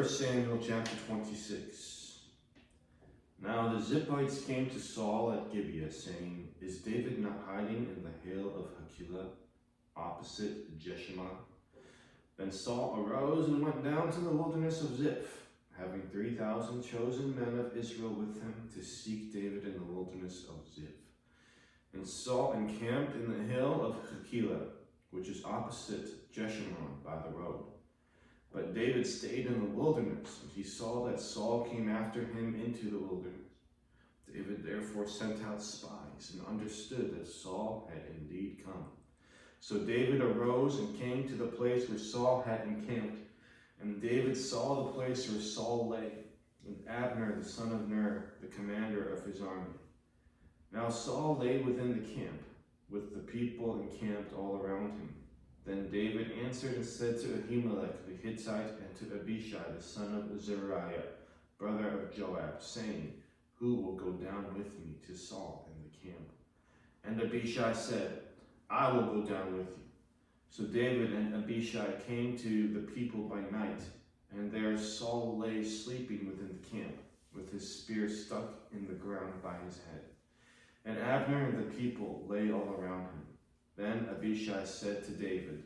Samuel chapter 26. Now the Ziphites came to Saul at Gibeah, saying, "Is David not hiding in the hill of Hakilah, opposite Jeshimon?" Then Saul arose and went down to the wilderness of Ziph, having 3,000 chosen men of Israel with him to seek David in the wilderness of Ziph. And Saul encamped in the hill of Hakilah, which is opposite Jeshimon by the road. But David stayed in the wilderness, and he saw that Saul came after him into the wilderness. David therefore sent out spies and understood that Saul had indeed come. So David arose and came to the place where Saul had encamped. And David saw the place where Saul lay, and Abner the son of Ner, the commander of his army. Now Saul lay within the camp, with the people encamped all around him. Then David answered and said to Ahimelech the Hittite and to Abishai the son of Zeruiah, brother of Joab, saying, "Who will go down with me to Saul in the camp?" And Abishai said, "I will go down with you." So David and Abishai came to the people by night, and there Saul lay sleeping within the camp, with his spear stuck in the ground by his head. And Abner and the people lay all around him. Then Abishai said to David,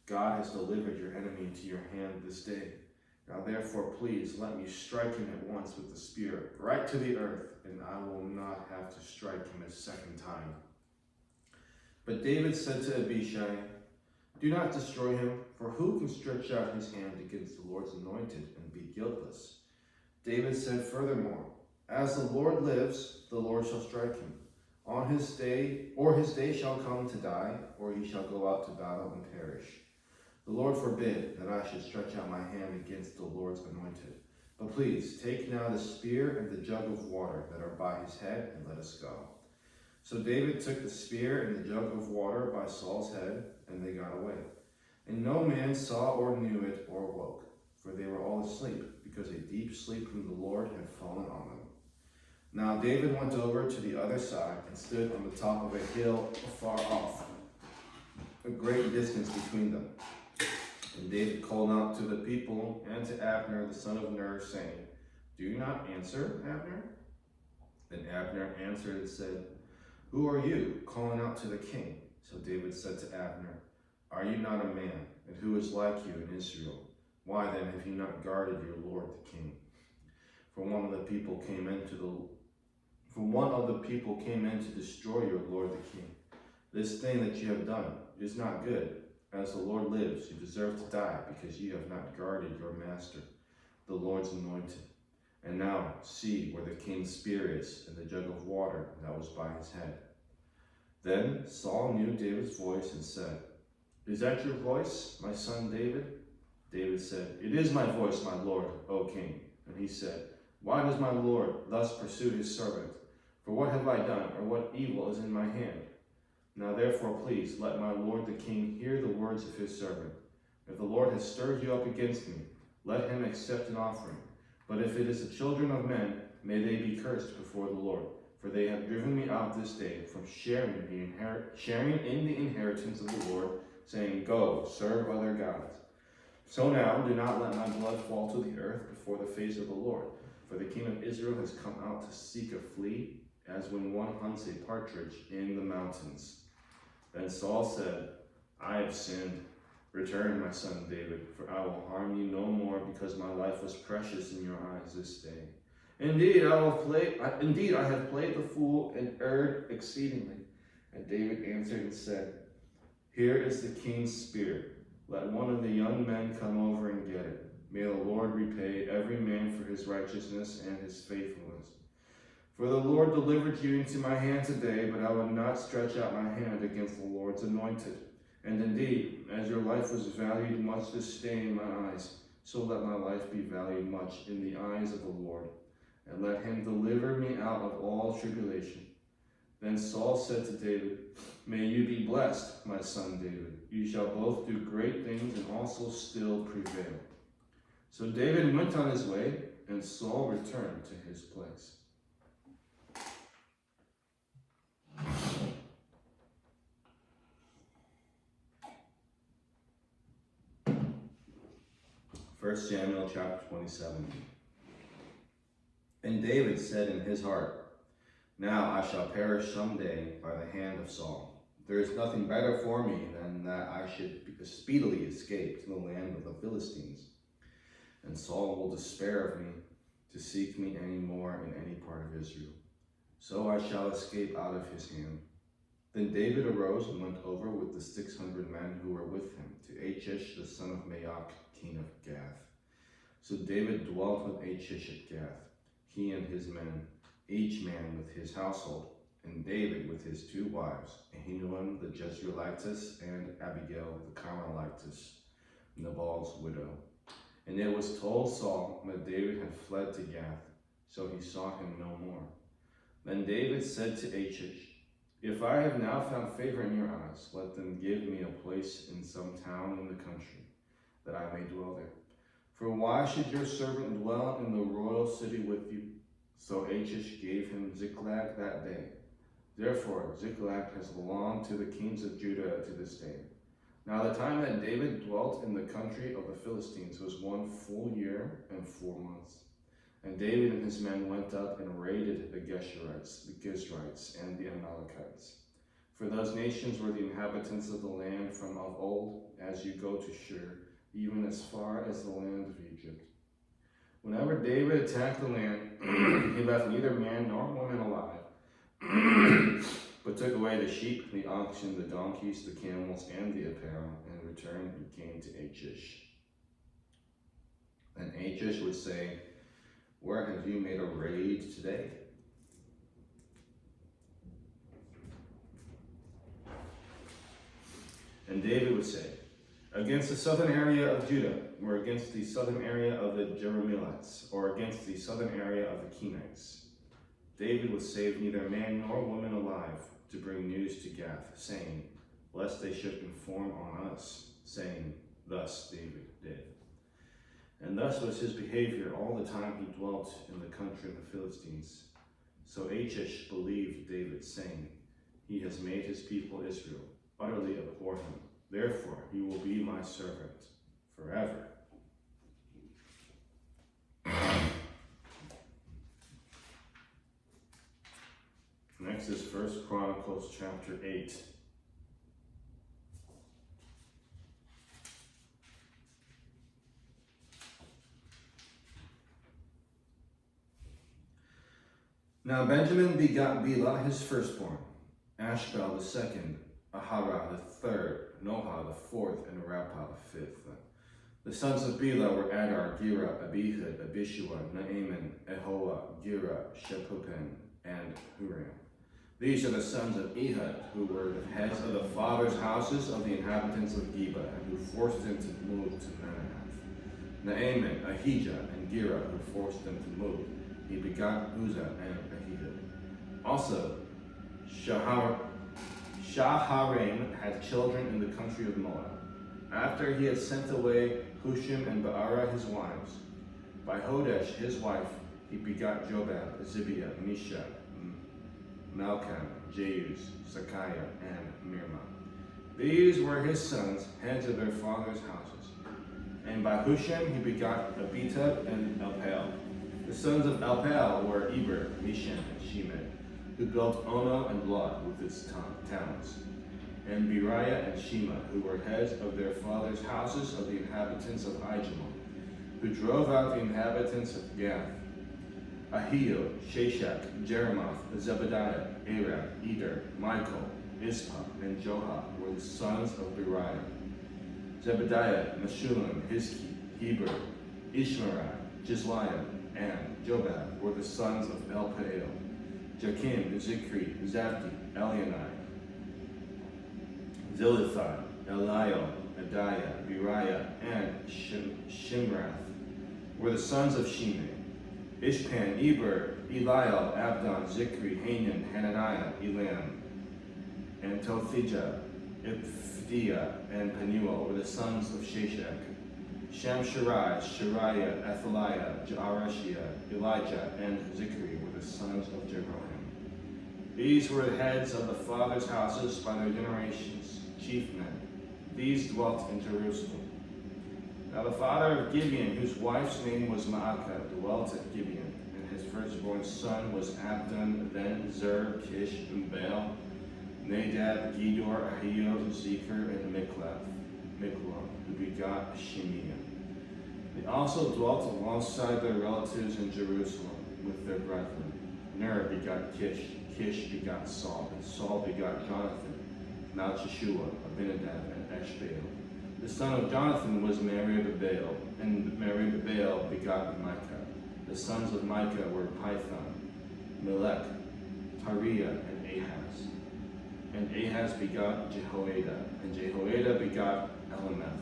"God has delivered your enemy into your hand this day. Now therefore please let me strike him at once with the spear, right to the earth, and I will not have to strike him a second time." But David said to Abishai, "Do not destroy him, for who can stretch out his hand against the Lord's anointed and be guiltless?" David said furthermore, "As the Lord lives, the Lord shall strike him. On his day shall come to die, or he shall go out to battle and perish. The Lord forbid that I should stretch out my hand against the Lord's anointed. But please take now the spear and the jug of water that are by his head, and let us go." So David took the spear and the jug of water by Saul's head, and they got away. And no man saw or knew it or woke, for they were all asleep, because a deep sleep from the Lord had fallen on them. Now David went over to the other side and stood on the top of a hill afar off, a great distance between them. And David called out to the people and to Abner the son of Ner, saying, "Do you not answer, Abner?" Then Abner answered and said, "Who are you, calling out to the king?" So David said to Abner, "Are you not a man, and who is like you in Israel? Why then have you not guarded your lord the king? For one of the people came in to destroy your lord the king. This thing that you have done is not good. As the Lord lives, you deserve to die, because you have not guarded your master, the Lord's anointed. And now see where the king's spear is, and the jug of water that was by his head." Then Saul knew David's voice and said, "Is that your voice, my son David?" David said, "It is my voice, my lord, O king." And he said, "Why does my lord thus pursue his servant? For what have I done, or what evil is in my hand? Now therefore please let my lord the king hear the words of his servant. If the Lord has stirred you up against me, let him accept an offering. But if it is the children of men, may they be cursed before the Lord. For they have driven me out this day from sharing in the inheritance of the Lord, saying, 'Go, serve other gods.' So now do not let my blood fall to the earth before the face of the Lord. For the king of Israel has come out to seek a flea, as when one hunts a partridge in the mountains." Then Saul said, "I have sinned. Return, my son David, for I will harm you no more, because my life was precious in your eyes this day. Indeed, I have played the fool and erred exceedingly." And David answered and said, "Here is the king's spear. Let one of the young men come over and get it. May the Lord repay every man for his righteousness and his faithfulness. For the Lord delivered you into my hand today, but I would not stretch out my hand against the Lord's anointed. And indeed, as your life was valued much this day in my eyes, so let my life be valued much in the eyes of the Lord. And let him deliver me out of all tribulation." Then Saul said to David, "May you be blessed, my son David. You shall both do great things and also still prevail." So David went on his way, and Saul returned to his place. 1 Samuel chapter 27. And David said in his heart, now I shall perish someday by the hand of Saul. There is nothing better for me than that I should speedily escape to the land of the Philistines. And Saul will despair of me to seek me any more in any part of Israel. So I shall escape out of his hand. Then David arose and went over with the 600 men who were with him to Achish the son of Maok, king of Gath. So David dwelt with Achish at Gath, he and his men, each man with his household, and David with his 2 wives, Ahinoam the Jezreelitess and Abigail the Carmelitess, Nabal's widow. And it was told Saul that David had fled to Gath, so he sought him no more. Then David said to Achish, if I have now found favor in your eyes, let them give me a place in some town in the country, that I may dwell there. For why should your servant dwell in the royal city with you? So Achish gave him Ziklag that day. Therefore Ziklag has belonged to the kings of Judah to this day. Now the time that David dwelt in the country of the Philistines was 1 full year and 4 months. And David and his men went up and raided the Geshurites, the Gizrites, and the Amalekites. For those nations were the inhabitants of the land from of old, as you go to Shur, even as far as the land of Egypt. Whenever David attacked the land, he left neither man nor woman alive, but took away the sheep, the oxen, the donkeys, the camels, and the apparel, and returned and came to Achish. Then Achish would say, where have you made a raid today? And David would say, against the southern area of Judah, or against the southern area of the Jerahmeelites, or against the southern area of the Kenites. David would save neither man nor woman alive to bring news to Gath, saying, lest they should inform on us, saying, thus David did. And thus was his behavior all the time he dwelt in the country of the Philistines. So Achish believed David, saying, he has made his people Israel utterly abhor him. Therefore he will be my servant forever. Next is 1 Chronicles chapter 8. Now Benjamin begot Bela his firstborn, Ashbel the second, Ahara the third, Noha the fourth, and Rapha the fifth. The sons of Bela were Adar, Gera, Abihud, Abishua, Naaman, Ahoa, Gera, Shephupim, and Huram. These are the sons of Ehud, who were the heads of the fathers' houses of the inhabitants of Geba, and who forced them to move to Manahath. Naaman, Ahijah, and Gera, who forced them to move. He begot Uzzah and Ahihud. Also, Shaharaim had children in the country of Moab, after he had sent away Hushim and Baara his wives. By Hodesh his wife he begot Jobab, Zibiah, Misha, Malcham, Jeuz, Sakiah, and Mirma. These were his sons, heads of their fathers' houses. And by Hushim he begot Abitub and Elpaal. The sons of Elpaal were Eber, Mishan, and Shemed, who built Ono and Lod with its towns, and Beriah and Shema, who were heads of their fathers' houses of the inhabitants of Ijemal, who drove out the inhabitants of Gath. Ahio, Shashak, Jeremoth, Zebediah, Arab, Eder, Michael, Ispa, and Joha were the sons of Beriah. Zebediah, Meshullam, Hizki, Heber, Ishmerai, Jizliah, and Jobab were the sons of Elpaal. Jakim, Zikri, Zabdi, Elionai, Zilithai, Eliel, Adiah, Beriah, and Shimrath were the sons of Shimei. Ishpan, Eber, Eliel, Abdon, Zikri, Hanan, Hananiah, Elam, and Tothijah, Iphiah, and Penuel were the sons of Shashak. Shamsharai, Shariah, Athaliah, Jaarashia, Elijah, and Zikri were the sons of Jeroham. These were the heads of the fathers' houses by their generations, chief men. These dwelt in Jerusalem. Now the father of Gibeon, whose wife's name was Maacah, dwelt at Gibeon, and his firstborn son was Abdon, then Zer, Kish, and Baal, Nadab, Gedor, Ahio, Zeker, and Miklon, who begot Shemiah. They also dwelt alongside their relatives in Jerusalem with their brethren. Ner begot Kish, Kish begot Saul, and Saul begot Jonathan, Malchishua, Abinadab, and Eshbaal. The son of Jonathan was Merib-Baal, and Merib-Baal begot Micah. The sons of Micah were Python, Melech, Tariah, and Ahaz. And Ahaz begot Jehoiada, and Jehoiada begot Elameth,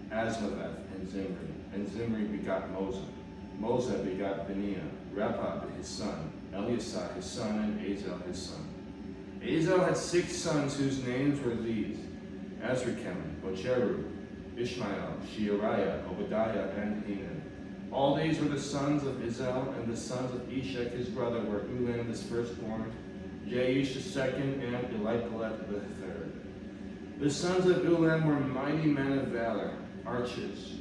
Asmaveth, and Zimri. And Zimri begot Moza. Moza begot Beniah, Rapha his son, Eliasah his son, and Azel his son. Azel had 6 sons whose names were these: Azrikam, Bocheru, Ishmael, Sheariah, Obadiah, and Hanan. All these were the sons of Izel, and the sons of Eshek his brother were Ulam his firstborn, Jaish the second, and Eliphalet the third. The sons of Ulam were mighty men of valor, archers.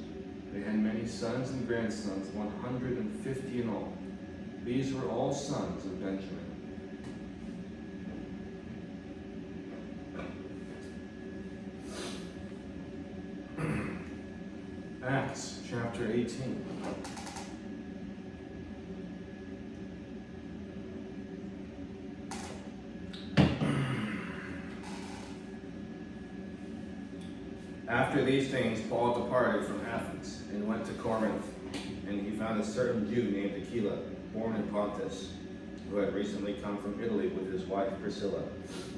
They had many sons and grandsons, 150 in all. These were all sons of Benjamin. Acts chapter 18. After these things, Paul departed from Athens and went to Corinth, and he found a certain Jew named Aquila, born in Pontus, who had recently come from Italy with his wife Priscilla,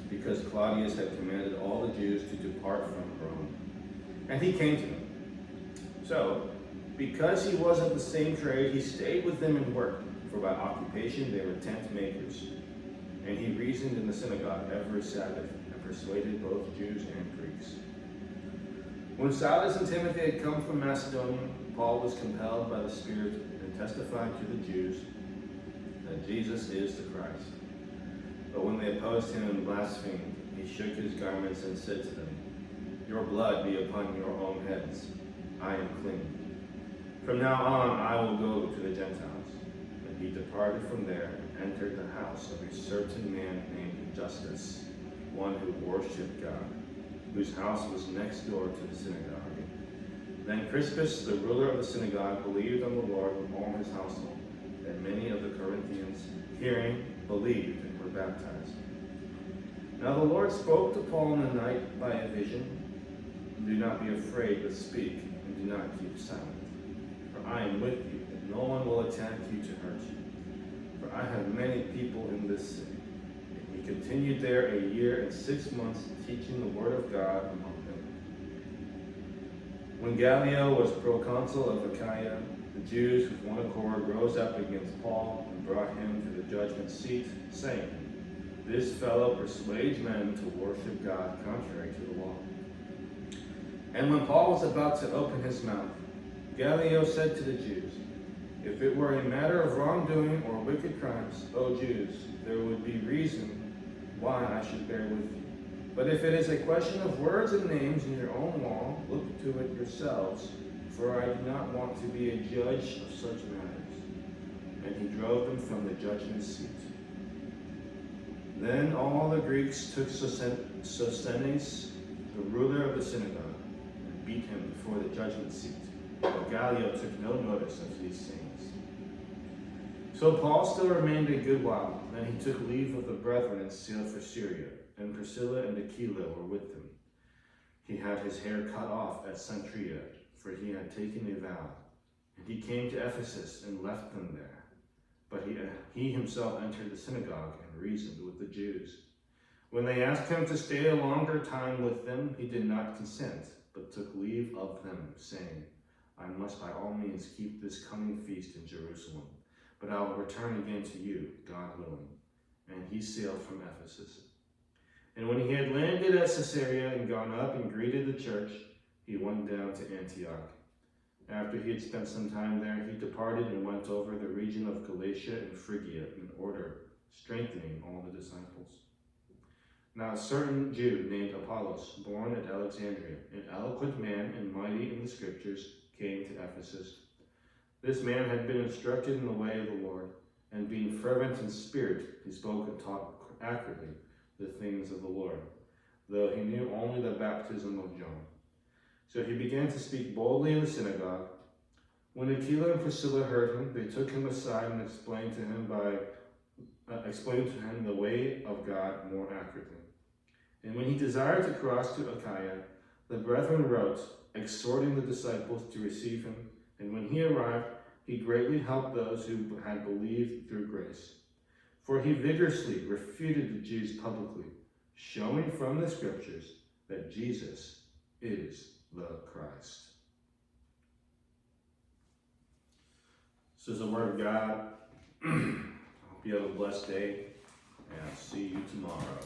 because Claudius had commanded all the Jews to depart from Rome. And he came to them. So, because he was of the same trade, he stayed with them and worked, for by occupation they were tent makers. And he reasoned in the synagogue every Sabbath, and persuaded both Jews and Greeks. When Silas and Timothy had come from Macedonia, Paul was compelled by the Spirit and testified to the Jews that Jesus is the Christ. But when they opposed him and blasphemed, he shook his garments and said to them, "Your blood be upon your own heads. I am clean. From now on I will go to the Gentiles." And he departed from there and entered the house of a certain man named Justus, one who worshipped God, whose house was next door to the synagogue. Then Crispus, the ruler of the synagogue, believed on the Lord with all his household, and many of the Corinthians, hearing, believed and were baptized. Now the Lord spoke to Paul in the night by a vision. "Do not be afraid, but speak, and do not keep silent. For I am with you, and no one will attack you to hurt you. For I have many people in this city." And he continued there 1 year and 6 months, teaching the word of God among them. When Gallio was proconsul of Achaia, the Jews with one accord rose up against Paul and brought him to the judgment seat, saying, "This fellow persuades men to worship God contrary to the law." And when Paul was about to open his mouth, Gallio said to the Jews, "If it were a matter of wrongdoing or wicked crimes, O Jews, there would be reason why I should bear with you. But if it is a question of words and names in your own law, look to it yourselves, for I do not want to be a judge of such matters." And he drove them from the judgment seat. Then all the Greeks took Sosthenes, the ruler of the synagogue, and beat him before the judgment seat. But Gallio took no notice of these things. So Paul still remained a good while. Then he took leave of the brethren and sailed for Syria, and Priscilla and Aquila were with him. He had his hair cut off at Cenchrea, for he had taken a vow. And he came to Ephesus and left them there. But he himself entered the synagogue and reasoned with the Jews. When they asked him to stay a longer time with them, he did not consent, but took leave of them, saying, "I must by all means keep this coming feast in Jerusalem, but I will return again to you, God willing." And he sailed from Ephesus. And when he had landed at Caesarea and gone up and greeted the church, he went down to Antioch. After he had spent some time there, he departed and went over the region of Galatia and Phrygia in order, strengthening all the disciples. Now a certain Jew named Apollos, born at Alexandria, an eloquent man and mighty in the scriptures, came to Ephesus. This man had been instructed in the way of the Lord, and being fervent in spirit, he spoke and taught accurately the things of the Lord, though he knew only the baptism of John. So he began to speak boldly in the synagogue. When Aquila and Priscilla heard him, they took him aside and explained to him the way of God more accurately. And when he desired to cross to Achaia, the brethren wrote, exhorting the disciples to receive him. And when he arrived, he greatly helped those who had believed through grace. For he vigorously refuted the Jews publicly, showing from the scriptures that Jesus is the Christ. This is the word of God. I hope you have a blessed day, and I'll see you tomorrow.